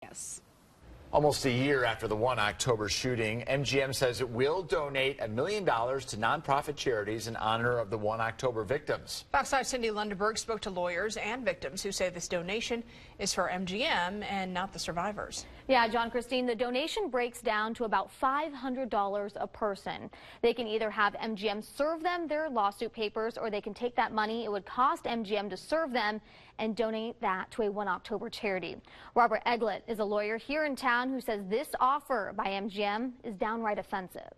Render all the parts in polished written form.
Yes. Almost a year after the 1 October shooting, MGM says it will donate $1 million to nonprofit charities in honor of the 1 October victims. Fox 5's Cindy Lundeberg spoke to lawyers and victims who say this donation is for MGM and not the survivors. Yeah, John, Christine, the donation breaks down to about $500 a person. They can either have MGM serve them their lawsuit papers, or they can take that money it would cost MGM to serve them and donate that to a 1 October charity. Robert Eglett is a lawyer here in town who says this offer by MGM is downright offensive.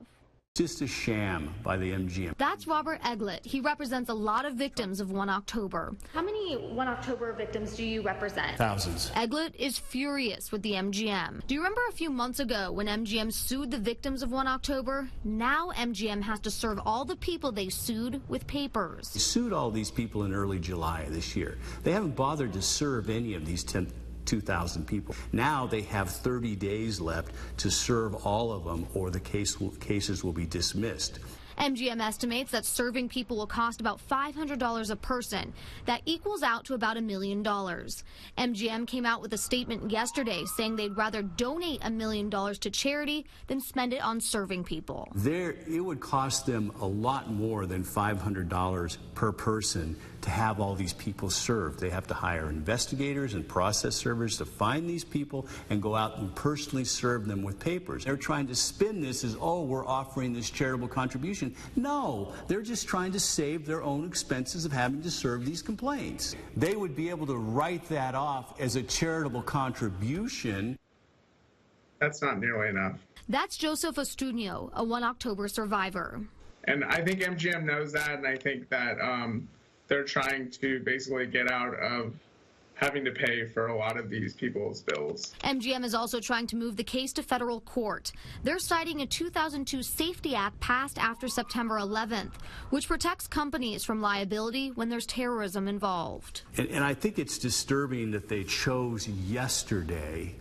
Just a sham by the MGM. That's Robert Eglett. He represents a lot of victims of 1 October. How many 1 October victims do you represent? Thousands. Eglett is furious with the MGM. Do you remember a few months ago when MGM sued the victims of 1 October? Now MGM has to serve all the people they sued with papers. They sued all these people in early July of this year. They haven't bothered to serve any of these 2,000 people. Now they have 30 days left to serve all of them, or the cases will be dismissed. MGM estimates that serving people will cost about $500 a person. That equals out to about $1 million. MGM came out with a statement yesterday saying they'd rather donate $1 million to charity than spend it on serving people. It would cost them a lot more than $500 per person to have all these people served. They have to hire investigators and process servers to find these people and go out and personally serve them with papers. They're trying to spin this as, oh, we're offering this charitable contribution. No, they're just trying to save their own expenses of having to serve these complaints. They would be able to write that off as a charitable contribution. That's not nearly enough. That's Joseph Ostuño, a 1 October survivor. And I think MGM knows that, and I think that they're trying to basically get out of having to pay for a lot of these people's bills. MGM is also trying to move the case to federal court. They're citing a 2002 Safety Act passed after September 11th, which protects companies from liability when there's terrorism involved. And I think it's disturbing that they chose yesterday,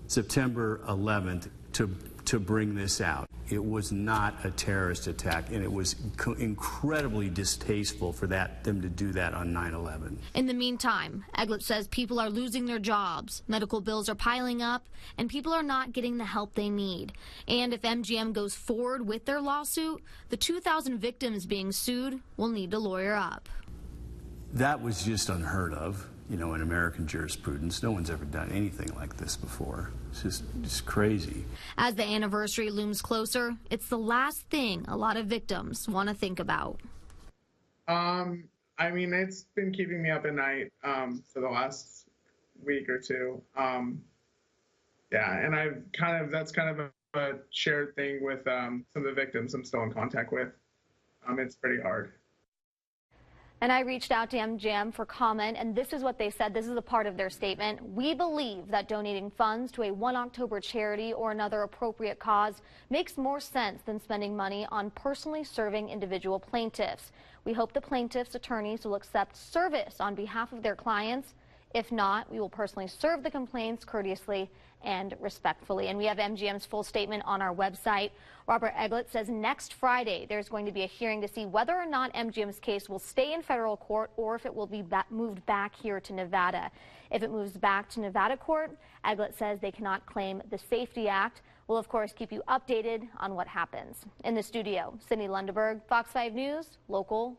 September 11th, to bring this out. It was not a terrorist attack, and it was incredibly distasteful for them to do that on 9/11. In the meantime, Eglett says people are losing their jobs, medical bills are piling up, and people are not getting the help they need. And if MGM goes forward with their lawsuit, the 2,000 victims being sued will need to lawyer up. That was just unheard of, in American jurisprudence. No one's ever done anything like this before. It's just crazy. As the anniversary looms closer, it's the last thing a lot of victims want to think about. I mean, it's been keeping me up at night for the last week or two. Yeah, and that's kind of a shared thing with some of the victims I'm still in contact with. It's pretty hard. And I reached out to MGM for comment, and this is what they said. This is a part of their statement. We believe that donating funds to a 1 October charity or another appropriate cause makes more sense than spending money on personally serving individual plaintiffs. We hope the plaintiffs' attorneys will accept service on behalf of their clients. If not, we will personally serve the complaints courteously and respectfully. And we have MGM's full statement on our website. Robert Eglett says next Friday there's going to be a hearing to see whether or not MGM's case will stay in federal court or if it will be moved back here to Nevada. If it moves back to Nevada court, Eglett says they cannot claim the Safety Act. We'll, of course, keep you updated on what happens. In the studio, Cindy Lundeberg, Fox 5 News, local.